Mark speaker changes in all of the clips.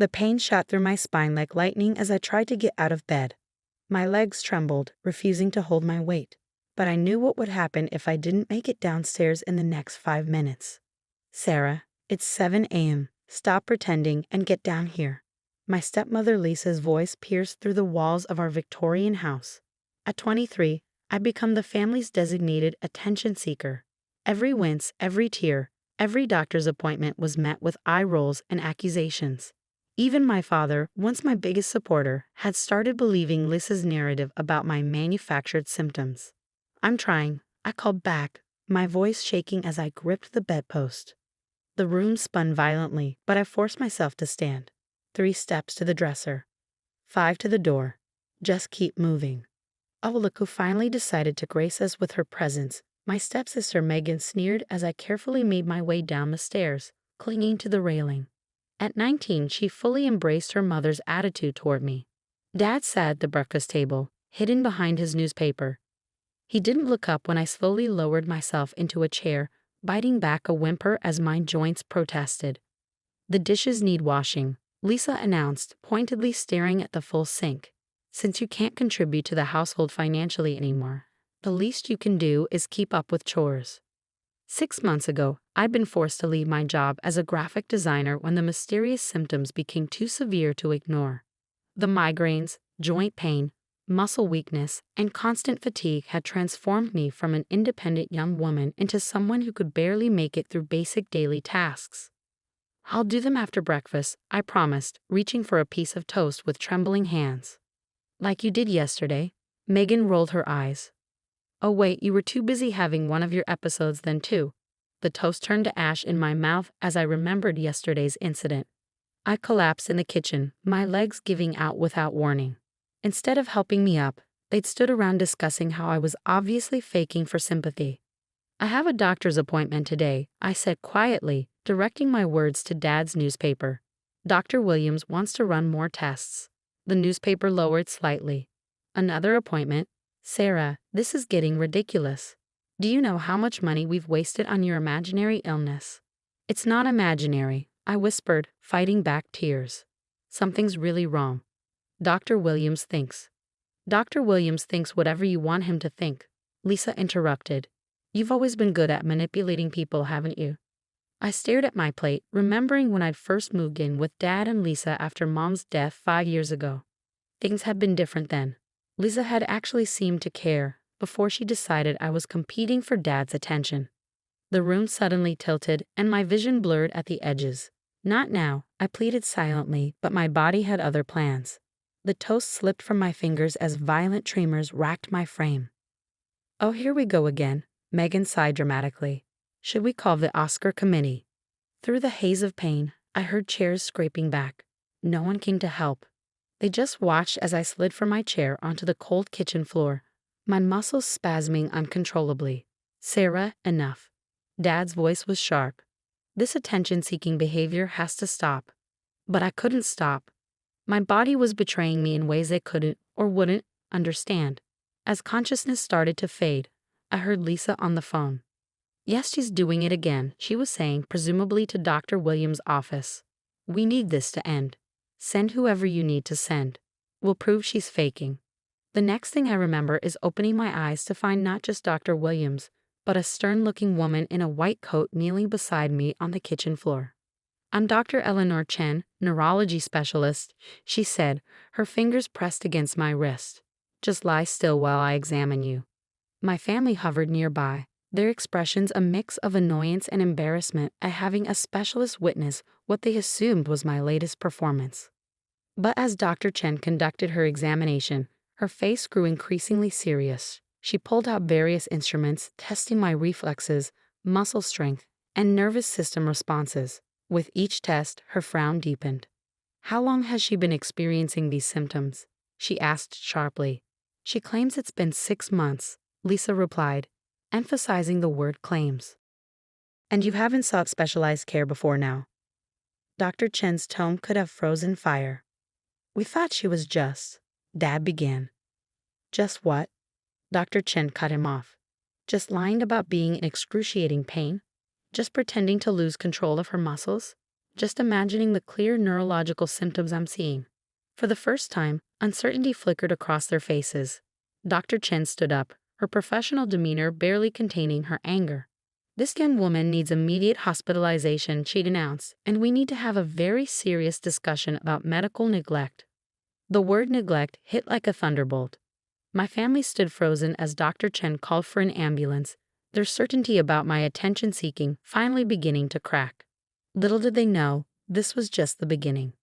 Speaker 1: The pain shot through my spine like lightning as I tried to get out of bed. My legs trembled, refusing to hold my weight. But I knew what would happen if I didn't make it downstairs in the next 5 minutes. Sarah, it's 7 a.m. Stop pretending and get down here. My stepmother Lisa's voice pierced through the walls of our Victorian house. At 23, I'd become the family's designated attention seeker. Every wince, every tear, every doctor's appointment was met with eye rolls and accusations. Even my father, once my biggest supporter, had started believing Lisa's narrative about my manufactured symptoms. I'm trying, I called back, my voice shaking as I gripped the bedpost. The room spun violently, but I forced myself to stand. 3 steps to the dresser. 5 to the door. Just keep moving. Oh, look who finally decided to grace us with her presence. My stepsister Megan sneered as I carefully made my way down the stairs, clinging to the railing. At 19, she fully embraced her mother's attitude toward me. Dad sat at the breakfast table, hidden behind his newspaper. He didn't look up when I slowly lowered myself into a chair, biting back a whimper as my joints protested. The dishes need washing, Lisa announced, pointedly staring at the full sink. Since you can't contribute to the household financially anymore, the least you can do is keep up with chores. 6 months ago, I'd been forced to leave my job as a graphic designer when the mysterious symptoms became too severe to ignore. The migraines, joint pain, muscle weakness, and constant fatigue had transformed me from an independent young woman into someone who could barely make it through basic daily tasks. I'll do them after breakfast, I promised, reaching for a piece of toast with trembling hands. Like you did yesterday, Megan rolled her eyes. Oh wait, you were too busy having one of your episodes then too. The toast turned to ash in my mouth as I remembered yesterday's incident. I collapsed in the kitchen, my legs giving out without warning. Instead of helping me up, they'd stood around discussing how I was obviously faking for sympathy. I have a doctor's appointment today, I said quietly, directing my words to Dad's newspaper. Dr. Williams wants to run more tests. The newspaper lowered slightly. Another appointment? Sarah, this is getting ridiculous. Do you know how much money we've wasted on your imaginary illness? It's not imaginary, I whispered, fighting back tears. Something's really wrong. Dr. Williams thinks. Dr. Williams thinks whatever you want him to think, Lisa interrupted. You've always been good at manipulating people, haven't you? I stared at my plate, remembering when I'd first moved in with Dad and Lisa after Mom's death 5 years ago. Things had been different then. Lisa had actually seemed to care, before she decided I was competing for Dad's attention. The room suddenly tilted, and my vision blurred at the edges. Not now, I pleaded silently, but my body had other plans. The toast slipped from my fingers as violent tremors racked my frame. Oh, here we go again, Megan sighed dramatically. Should we call the Oscar committee? Through the haze of pain, I heard chairs scraping back. No one came to help. They just watched as I slid from my chair onto the cold kitchen floor, my muscles spasming uncontrollably. Sarah, enough. Dad's voice was sharp. This attention-seeking behavior has to stop. But I couldn't stop. My body was betraying me in ways I couldn't, or wouldn't, understand. As consciousness started to fade, I heard Lisa on the phone. Yes, she's doing it again, she was saying, presumably to Dr. Williams' office. We need this to end. Send whoever you need to send. We'll prove she's faking. The next thing I remember is opening my eyes to find not just Dr. Williams, but a stern-looking woman in a white coat kneeling beside me on the kitchen floor. I'm Dr. Eleanor Chen, neurology specialist, she said, her fingers pressed against my wrist. Just lie still while I examine you. My family hovered nearby, their expressions a mix of annoyance and embarrassment at having a specialist witness what they assumed was my latest performance. But as Dr. Chen conducted her examination, her face grew increasingly serious. She pulled out various instruments, testing my reflexes, muscle strength, and nervous system responses. With each test, her frown deepened. How long has she been experiencing these symptoms? She asked sharply. She claims it's been 6 months, Lisa replied, emphasizing the word claims. And you haven't sought specialized care before now? Dr. Chen's tone could have frozen fire. We thought she was just, Dad began. Just what? Dr. Chen cut him off. Just lying about being in excruciating pain? Just pretending to lose control of her muscles? just imagining the clear neurological symptoms I'm seeing. For the first time, uncertainty flickered across their faces. Dr. Chen stood up, her professional demeanor barely containing her anger. "This young woman needs immediate hospitalization," she announced, "and we need to have a very serious discussion about medical neglect." The word neglect hit like a thunderbolt. My family stood frozen as Dr. Chen called for an ambulance, their certainty about my attention-seeking finally beginning to crack. Little did they know, this was just the beginning.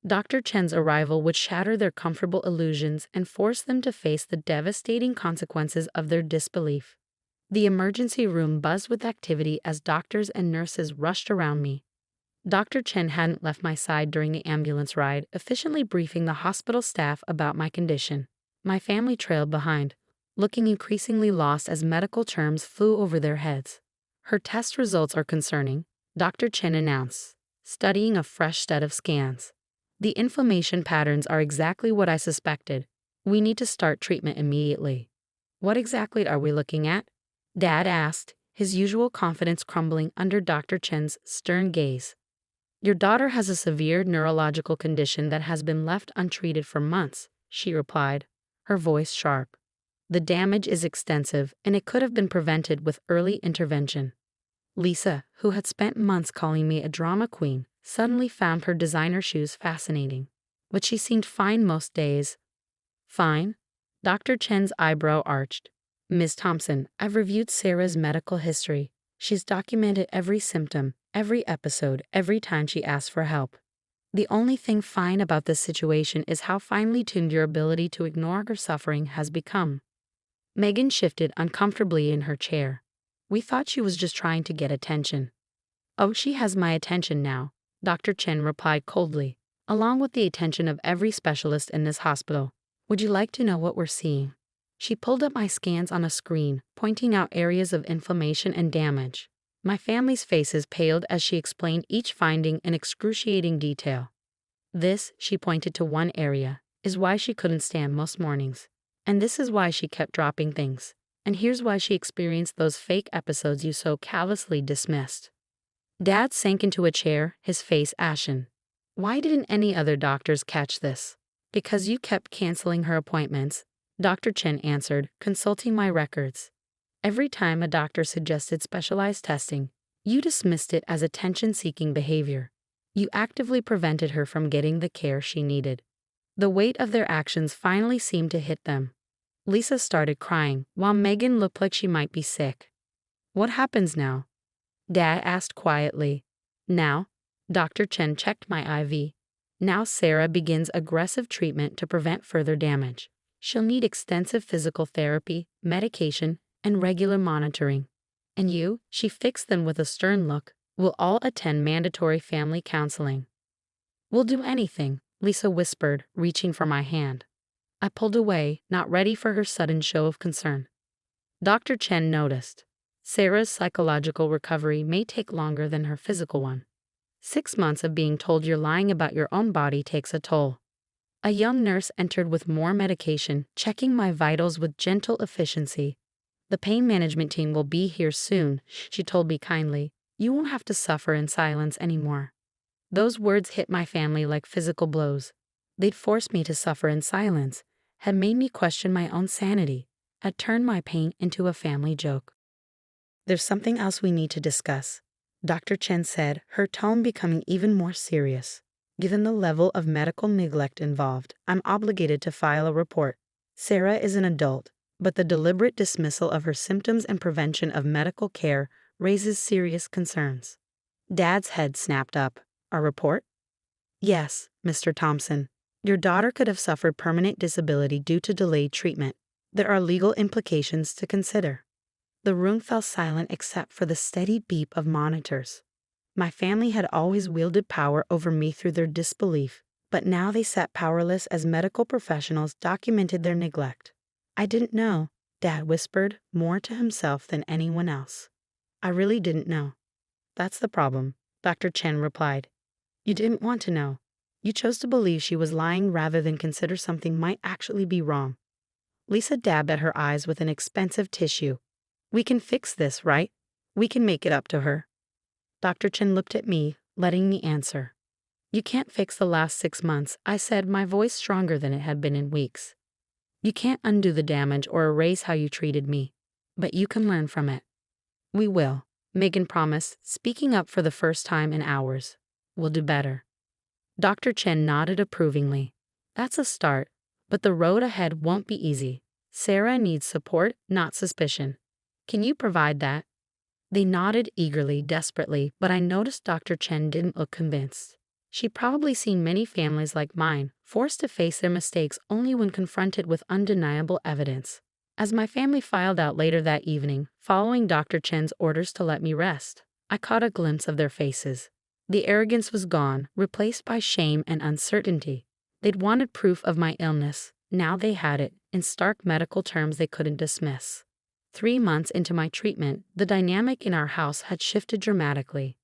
Speaker 1: Dr. Chen's arrival would shatter their comfortable illusions and force them to face the devastating consequences of their disbelief. The emergency room buzzed with activity as doctors and nurses rushed around me. Dr. Chen hadn't left my side during the ambulance ride, efficiently briefing the hospital staff about my condition. My family trailed behind, looking increasingly lost as medical terms flew over their heads. "Her test results are concerning," Dr. Chen announced, studying a fresh set of scans. "The inflammation patterns are exactly what I suspected. We need to start treatment immediately." "What exactly are we looking at?" Dad asked, his usual confidence crumbling under Dr. Chen's stern gaze. "Your daughter has a severe neurological condition that has been left untreated for months," she replied, her voice sharp. "The damage is extensive, and it could have been prevented with early intervention." Lisa, who had spent months calling me a drama queen, suddenly found her designer shoes fascinating. But she seemed fine most days. "Fine?" Dr. Chen's eyebrow arched. "Ms. Thompson, I've reviewed Sarah's medical history. She's documented every symptom, every episode, every time she asked for help. The only thing fine about this situation is how finely tuned your ability to ignore her suffering has become." Megan shifted uncomfortably in her chair. "We thought she was just trying to get attention." "Oh, she has my attention now," Dr. Chen replied coldly, "along with the attention of every specialist in this hospital. Would you like to know what we're seeing?" She pulled up my scans on a screen, pointing out areas of inflammation and damage. My family's faces paled as she explained each finding in excruciating detail. "This," she pointed to one area, "is why she couldn't stand most mornings. And this is why she kept dropping things. And here's why she experienced those fake episodes you so callously dismissed." Dad sank into a chair, his face ashen. "Why didn't any other doctors catch this?" "Because you kept canceling her appointments," Dr. Chen answered, consulting my records. "Every time a doctor suggested specialized testing, you dismissed it as attention-seeking behavior. You actively prevented her from getting the care she needed." The weight of their actions finally seemed to hit them. Lisa started crying, while Megan looked like she might be sick. "What happens now?" Dad asked quietly. "Now," Dr. Chen checked my IV. "Now Sarah begins aggressive treatment to prevent further damage. She'll need extensive physical therapy, medication, and regular monitoring. And you," she fixed them with a stern look, "will all attend mandatory family counseling." "We'll do anything," Lisa whispered, reaching for my hand. I pulled away, not ready for her sudden show of concern. Dr. Chen noticed. "Sarah's psychological recovery may take longer than her physical one. 6 months of being told you're lying about your own body takes a toll." A young nurse entered with more medication, checking my vitals with gentle efficiency. "The pain management team will be here soon," she told me kindly. "You won't have to suffer in silence anymore." Those words hit my family like physical blows. They'd forced me to suffer in silence, had made me question my own sanity, had turned my pain into a family joke. "There's something else we need to discuss," Dr. Chen said, her tone becoming even more serious. "Given the level of medical neglect involved, I'm obligated to file a report. Sarah is an adult, but the deliberate dismissal of her symptoms and prevention of medical care raises serious concerns." Dad's head snapped up. "A report?" "Yes, Mr. Thompson. Your daughter could have suffered permanent disability due to delayed treatment. There are legal implications to consider." The room fell silent except for the steady beep of monitors. My family had always wielded power over me through their disbelief, but now they sat powerless as medical professionals documented their neglect. "I didn't know," Dad whispered, more to himself than anyone else. "I really didn't know." "That's the problem," Dr. Chen replied. "You didn't want to know. You chose to believe she was lying rather than consider something might actually be wrong." Lisa dabbed at her eyes with an expensive tissue. "We can fix this, right? We can make it up to her." Dr. Chen looked at me, letting me answer. You can't fix the last 6 months, I said, my voice stronger than it had been in weeks. You can't undo the damage or erase how you treated me, but you can learn from it. We will, Megan promised, speaking up for the first time in hours. We'll do better. Dr. Chen nodded approvingly. That's a start, but the road ahead won't be easy. Sarah needs support, not suspicion. Can you provide that? They nodded eagerly, desperately, but I noticed Dr. Chen didn't look convinced. She'd probably seen many families like mine, forced to face their mistakes only when confronted with undeniable evidence. As my family filed out later that evening, following Dr. Chen's orders to let me rest, I caught a glimpse of their faces. The arrogance was gone, replaced by shame and uncertainty. They'd wanted proof of my illness. Now they had it, in stark medical terms they couldn't dismiss. 3 months into my treatment, the dynamic in our house had shifted dramatically.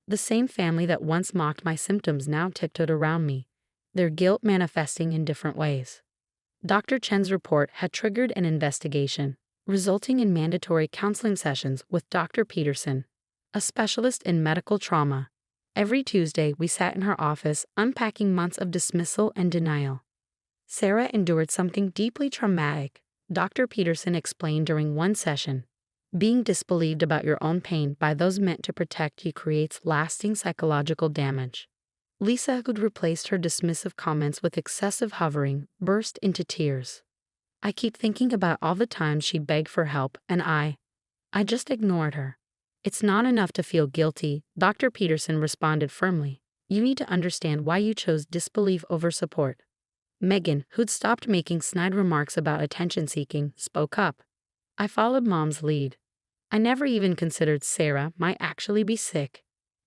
Speaker 1: The same family that once mocked my symptoms now tiptoed around me, their guilt manifesting in different ways. Dr. Chen's report had triggered an investigation, resulting in mandatory counseling sessions with Dr. Peterson, a specialist in medical trauma. Every Tuesday, we sat in her office, unpacking months of dismissal and denial. Sarah endured something deeply traumatic, Dr. Peterson explained during one session. Being disbelieved about your own pain by those meant to protect you creates lasting psychological damage. Lisa, who'd replaced her dismissive comments with excessive hovering, burst into tears. I keep thinking about all the times she begged for help, and I just ignored her. It's not enough to feel guilty, Dr. Peterson responded firmly. You need to understand why you chose disbelief over support. Megan, who'd stopped making snide remarks about attention-seeking, spoke up. I followed Mom's lead. I never even considered Sarah might actually be sick.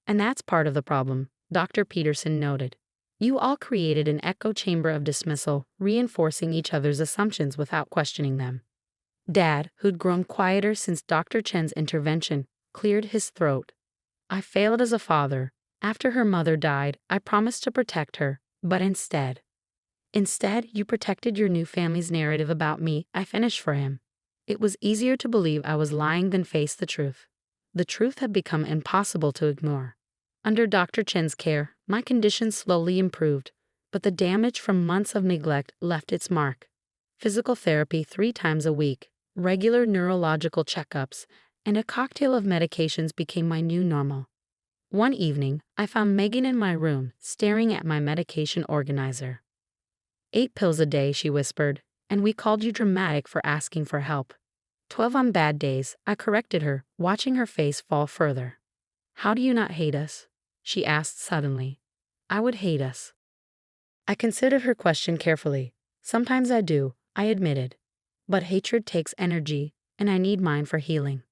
Speaker 1: And that's part of the problem, Dr. Peterson noted. You all created an echo chamber of dismissal, reinforcing each other's assumptions without questioning them. Dad, who'd grown quieter since Dr. Chen's intervention, cleared his throat. I failed as a father. After her mother died, I promised to protect her, but instead, you protected your new family's narrative about me. I finished for him. It was easier to believe I was lying than face the truth. The truth had become impossible to ignore. Under Dr. Chen's care, my condition slowly improved, but the damage from months of neglect left its mark. Physical therapy 3 times a week, regular neurological checkups, and a cocktail of medications became my new normal. One evening, I found Megan in my room, staring at my medication organizer. 8 pills a day, she whispered, and we called you dramatic for asking for help. 12 on bad days, I corrected her, watching her face fall further. How do you not hate us? She asked suddenly. I would hate us. I considered her question carefully. Sometimes I do, I admitted. But hatred takes energy, and I need mine for healing.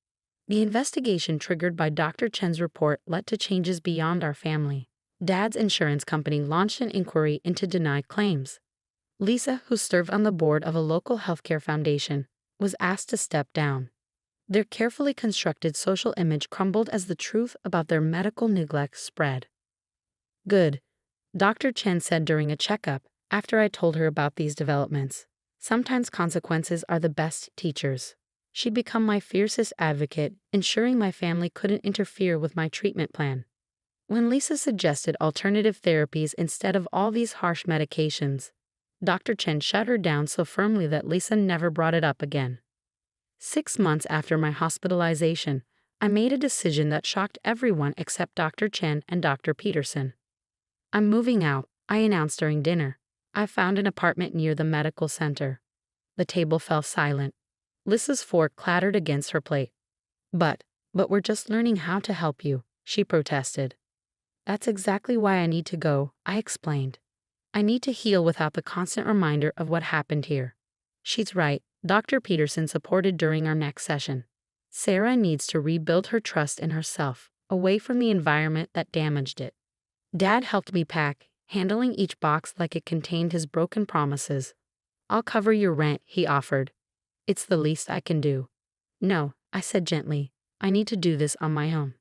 Speaker 1: The investigation triggered by Dr. Chen's report led to changes beyond our family. Dad's insurance company launched an inquiry into denied claims. Lisa, who served on the board of a local healthcare foundation, was asked to step down. Their carefully constructed social image crumbled as the truth about their medical neglect spread. Good, Dr. Chen said during a checkup after I told her about these developments. Sometimes consequences are the best teachers. She'd become my fiercest advocate, ensuring my family couldn't interfere with my treatment plan. When Lisa suggested alternative therapies instead of all these harsh medications, Dr. Chen shut her down so firmly that Lisa never brought it up again. 6 months after my hospitalization, I made a decision that shocked everyone except Dr. Chen and Dr. Peterson. I'm moving out, I announced during dinner. I found an apartment near the medical center. The table fell silent. Lisa's fork clattered against her plate. But we're just learning how to help you, she protested. That's exactly why I need to go, I explained. I need to heal without the constant reminder of what happened here. She's right, Dr. Peterson supported during our next session. Sarah needs to rebuild her trust in herself, away from the environment that damaged it. Dad helped me pack, handling each box like it contained his broken promises. I'll cover your rent, he offered. It's the least I can do. No, I said gently. I need to do this on my own.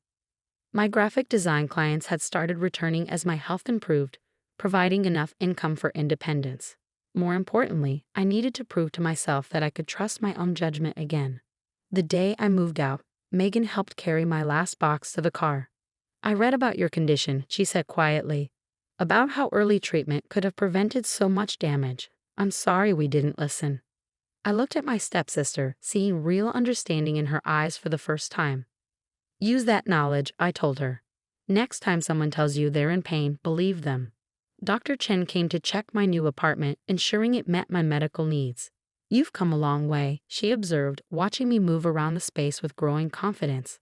Speaker 1: My graphic design clients had started returning as my health improved, providing enough income for independence. More importantly, I needed to prove to myself that I could trust my own judgment again. The day I moved out, Megan helped carry my last box to the car. I read about your condition, she said quietly. About how early treatment could have prevented so much damage. I'm sorry we didn't listen. I looked at my stepsister, seeing real understanding in her eyes for the first time. Use that knowledge, I told her. Next time someone tells you they're in pain, believe them. Dr. Chen came to check my new apartment, ensuring it met my medical needs. You've come a long way, she observed, watching me move around the space with growing confidence.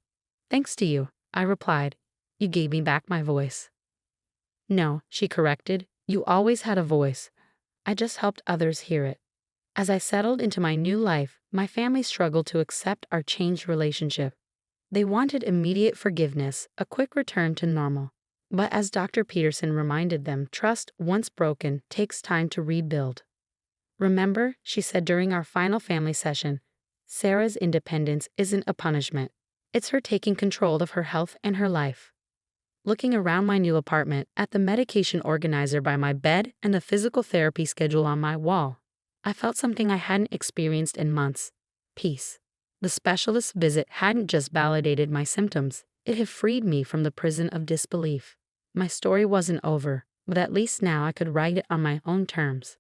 Speaker 1: Thanks to you, I replied. You gave me back my voice. No, she corrected. You always had a voice. I just helped others hear it. As I settled into my new life, my family struggled to accept our changed relationship. They wanted immediate forgiveness, a quick return to normal. But as Dr. Peterson reminded them, trust, once broken, takes time to rebuild. Remember, she said during our final family session, Sarah's independence isn't a punishment. It's her taking control of her health and her life. Looking around my new apartment, at the medication organizer by my bed and the physical therapy schedule on my wall, I felt something I hadn't experienced in months: peace. The specialist's visit hadn't just validated my symptoms, it had freed me from the prison of disbelief. My story wasn't over, but at least now I could write it on my own terms.